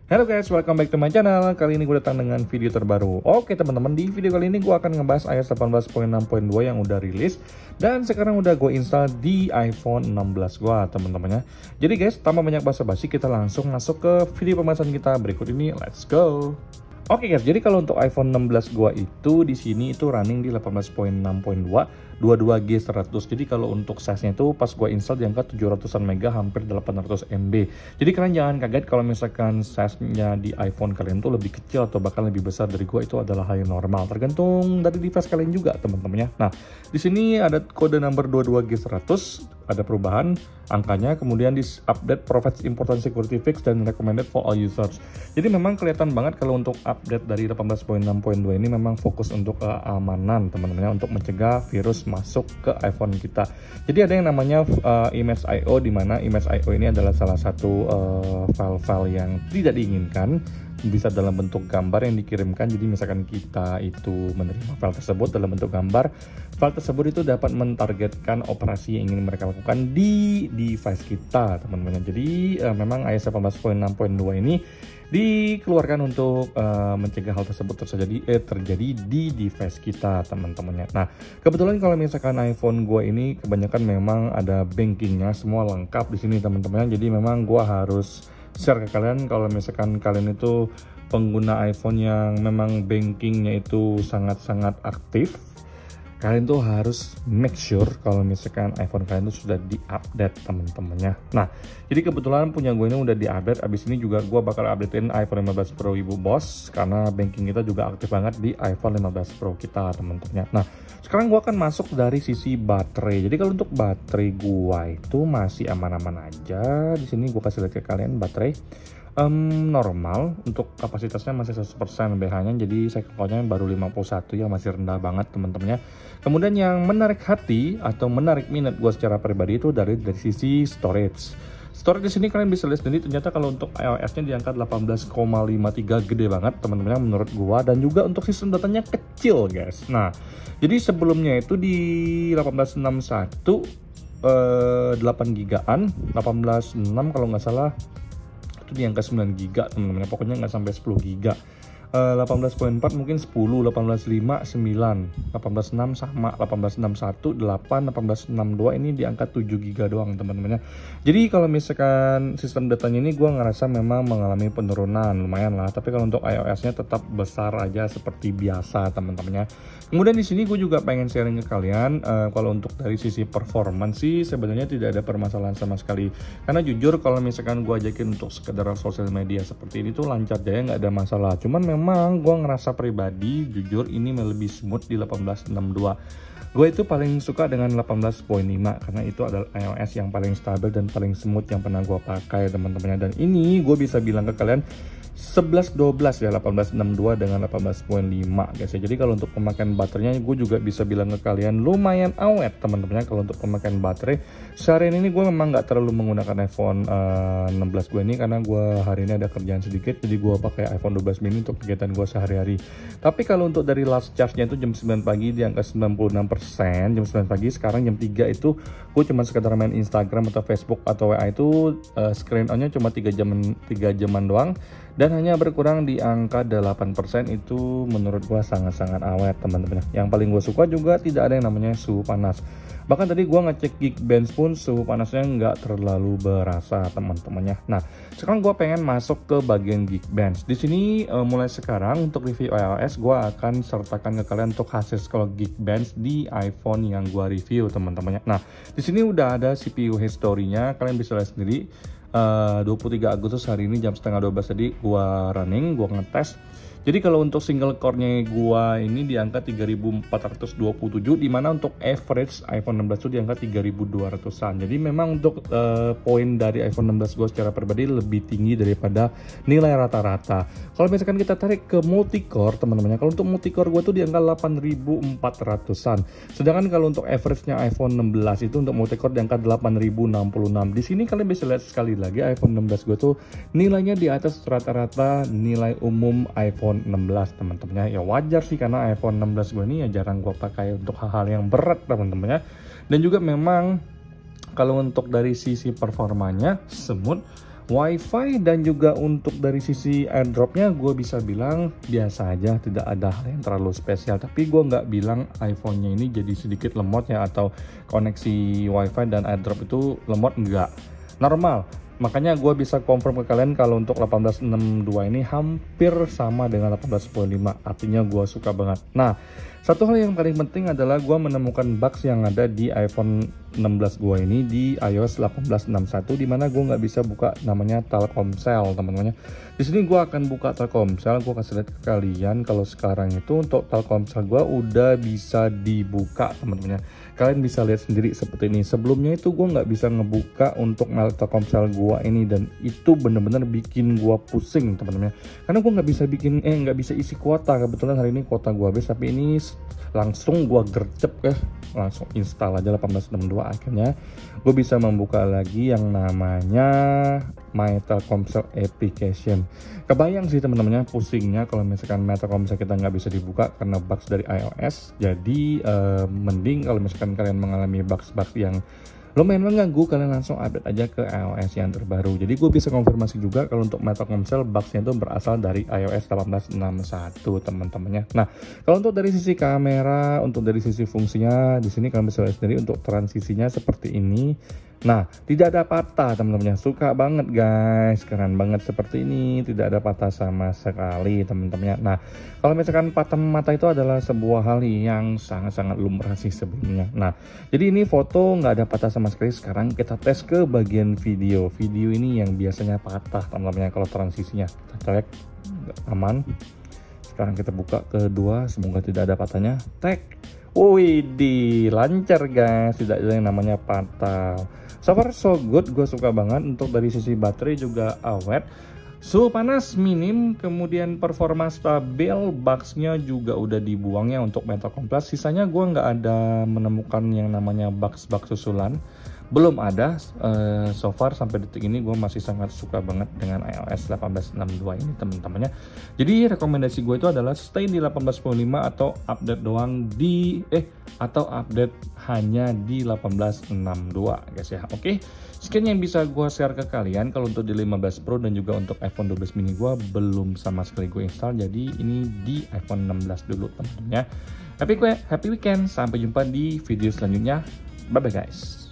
Halo guys, welcome back to my channel. Kali ini gue datang dengan video terbaru. Oke teman-teman, di video kali ini gue akan ngebahas iOS 18.6.2 yang udah rilis dan sekarang udah gue install di iPhone 16 gue teman-temannya. Jadi guys, tanpa banyak basa-basi kita langsung masuk ke video pembahasan kita berikut ini. Let's go. Oke guys, jadi kalau untuk iPhone 16 gua itu di sini itu running di 18.6.2 22G100. Jadi kalau untuk size-nya itu pas gua install di angka 700-an mega hampir 800 MB. Jadi kalian jangan kaget kalau misalkan size-nya di iPhone kalian tuh lebih kecil atau bahkan lebih besar dari gua, itu adalah hal yang normal. Tergantung dari device kalian juga teman-temannya. Nah, di sini ada kode number 22G100, ada perubahan angkanya, kemudian di update provides important security fix dan recommended for all users. Jadi memang kelihatan banget kalau untuk update dari 18.6.2 ini memang fokus untuk keamanan teman-teman, untuk mencegah virus masuk ke iPhone kita. Jadi ada yang namanya Image.io, di mana Image.io ini adalah salah satu file-file yang tidak diinginkan, bisa dalam bentuk gambar yang dikirimkan. Jadi misalkan kita itu menerima file tersebut dalam bentuk gambar, file tersebut itu dapat mentargetkan operasi yang ingin mereka lakukan di device kita teman-teman. Jadi memang iOS 18.6.2 ini dikeluarkan untuk mencegah hal tersebut terjadi di device kita teman-temannya. Nah, kebetulan kalau misalkan iPhone gua ini kebanyakan memang ada bankingnya semua lengkap di sini teman-teman. Jadi memang gua harus share ke kalian kalau misalkan kalian itu pengguna iPhone yang memang bankingnya itu sangat-sangat aktif, kalian tuh harus make sure kalau misalkan iPhone kalian tuh sudah diupdate teman-temannya. Nah, jadi kebetulan punya gue ini udah diupdate. Abis ini juga gue bakal updatein iPhone 15 Pro ibu bos, karena banking kita juga aktif banget di iPhone 15 Pro kita teman-temannya. Nah, sekarang gue akan masuk dari sisi baterai. Jadi kalau untuk baterai gue itu masih aman-aman aja. Di sini gue kasih lihat ke kalian baterai normal, untuk kapasitasnya masih 100% BH-nya, jadi cycle-nya baru 51 ya, masih rendah banget teman-temannya. Kemudian yang menarik hati atau menarik minat gue secara pribadi itu dari sisi storage. Storage di sini kalian bisa lihat sendiri, ternyata kalau untuk iOS-nya di angka 18,53 gede banget teman-teman menurut gua, dan juga untuk sistem datanya kecil guys. Nah, jadi sebelumnya itu di 1861 8 gigaan, 18.6 kalau nggak salah itu di angka 9 giga teman-teman, pokoknya nggak sampai 10 giga. 18.4 mungkin 10, 18.5 9, 18.6 sama, 18.61 8, 18.62 ini di angka 7 giga doang teman-teman. Jadi kalau misalkan sistem datanya ini gue ngerasa memang mengalami penurunan lumayan lah, tapi kalau untuk iOS-nya tetap besar aja seperti biasa teman-temannya. Kemudian di sini gue juga pengen sharing ke kalian kalau untuk dari sisi performance sih sebenarnya tidak ada permasalahan sama sekali, karena jujur kalau misalkan gue ajakin untuk sekedar sosial media seperti ini tuh lancar jaya, nggak ada masalah. Cuman memang gue ngerasa pribadi jujur ini lebih smooth di 18.62. Gue itu paling suka dengan 18.5 karena itu adalah iOS yang paling stabil dan paling smooth yang pernah gue pakai teman-teman. Dan ini gue bisa bilang ke kalian 11-12 ya, 18.62 dengan 18.5 guys ya. Jadi kalau untuk pemakaian baterainya gue juga bisa bilang ke kalian lumayan awet teman-teman. Kalau untuk pemakaian baterai seharian ini gue memang nggak terlalu menggunakan iPhone 16 gue ini, karena gue hari ini ada kerjaan sedikit, jadi gue pakai iPhone 12 mini untuk kegiatan gue sehari-hari. Tapi kalau untuk dari last charge-nya itu jam 9 pagi di angka 96%, jam 9 pagi. Sekarang jam 3 itu gue cuma sekedar main Instagram atau Facebook atau WA itu screen on-nya cuma 3 jaman doang, dan hanya berkurang di angka 8%. Itu menurut gua sangat-sangat awet teman-teman. Yang paling gue suka juga tidak ada yang namanya suhu panas. Bahkan tadi gua ngecek Geekbench pun suhu panasnya nggak terlalu berasa teman-temannya. Nah, sekarang gua pengen masuk ke bagian Geekbench. Di sini mulai sekarang untuk review iOS gua akan sertakan ke kalian untuk hasil kalau Geekbench di iPhone yang gua review teman-temannya. Nah, di sini udah ada CPU history-nya, kalian bisa lihat sendiri. 23 Agustus hari ini jam setengah 12 tadi gua running, gua ngetes. Jadi kalau untuk single core-nya gua ini di angka 3427, di mana untuk average iPhone 16 itu di angka 3200-an. Jadi memang untuk poin dari iPhone 16 gua secara pribadi lebih tinggi daripada nilai rata-rata. Kalau misalkan kita tarik ke multicore teman-teman, kalau untuk multicore gua tuh di angka 8400-an. Sedangkan kalau untuk average-nya iPhone 16 itu untuk multicore di angka 8066. Di sini kalian bisa lihat sekali lagi iPhone 16 gua tuh nilainya di atas rata-rata nilai umum iPhone 16 teman-temannya. Ya wajar sih, karena iPhone 16 gue ini ya jarang gue pakai untuk hal-hal yang berat teman-temannya. Dan juga memang kalau untuk dari sisi performanya smooth, WiFi dan juga untuk dari sisi AirDrop-nya gue bisa bilang biasa aja, tidak ada hal yang terlalu spesial. Tapi gue nggak bilang iPhone-nya ini jadi sedikit lemot ya, atau koneksi WiFi dan AirDrop itu lemot, enggak, normal. Makanya gue bisa confirm ke kalian kalau untuk 1862 ini hampir sama dengan 18.5, artinya gue suka banget. Nah, satu hal yang paling penting adalah gue menemukan bugs yang ada di iPhone 16 gue ini di iOS 18.61, dimana gue nggak bisa buka namanya Telkomsel, teman-teman. Di sini gue akan buka Telkomsel, gue kasih lihat ke kalian kalau sekarang itu untuk Telkomsel gue udah bisa dibuka, teman-teman. Kalian bisa lihat sendiri seperti ini. Sebelumnya itu gue nggak bisa ngebuka untuk Telkomsel gue ini, dan itu bener-bener bikin gue pusing, teman-teman. Karena gue nggak bisa isi kuota. Kebetulan hari ini kuota gue habis, tapi ini langsung gue gercep ya, langsung install aja 1862. Akhirnya gue bisa membuka lagi yang namanya My Telkomsel Application. Kebayang sih teman-temannya pusingnya kalau misalkan My Telkomsel kita nggak bisa dibuka karena bugs dari iOS. Jadi mending kalau misalkan kalian mengalami bugs-bugs yang lumayan mengganggu, kalian langsung update aja ke iOS yang terbaru. Jadi gue bisa konfirmasi juga kalau untuk My Telkomsel bugsnya itu berasal dari iOS 18.61, teman-temannya. Nah, kalau untuk dari sisi kamera, untuk dari sisi fungsinya, di sini kalian bisa lihat sendiri untuk transisinya seperti ini. Nah, tidak ada patah, teman-temannya. Suka banget guys, keren banget seperti ini, tidak ada patah sama sekali, teman-temannya. Nah, kalau misalkan patah mata itu adalah sebuah hal yang sangat-sangat lumrah sih sebelumnya. Nah, jadi ini foto nggak ada patah sama sekali. Sekarang kita tes ke bagian video. Video ini yang biasanya patah, teman-temannya, kalau transisinya. Kita cek aman. Sekarang kita buka kedua, semoga tidak ada patahnya. Tek. Wih, lancar guys, tidak ada yang namanya patah. So far so good, gue suka banget. Untuk dari sisi baterai juga awet, suhu panas minim, kemudian performa stabil, bugsnya juga udah dibuang ya untuk My Telkomsel. Sisanya gue nggak ada menemukan yang namanya bugs susulan, belum ada. So far sampai detik ini gue masih sangat suka banget dengan iOS 18.62 ini, teman-temannya. Jadi rekomendasi gue itu adalah stay di 18.5 atau update doang atau update hanya di 18.62 guys ya. Oke, sekian yang bisa gue share ke kalian. Kalau untuk di 15 Pro dan juga untuk iPhone 12 mini gue belum sama sekali gue install, jadi ini di iPhone 16 dulu, teman-teman ya. Happy weekend, sampai jumpa di video selanjutnya. Bye bye guys.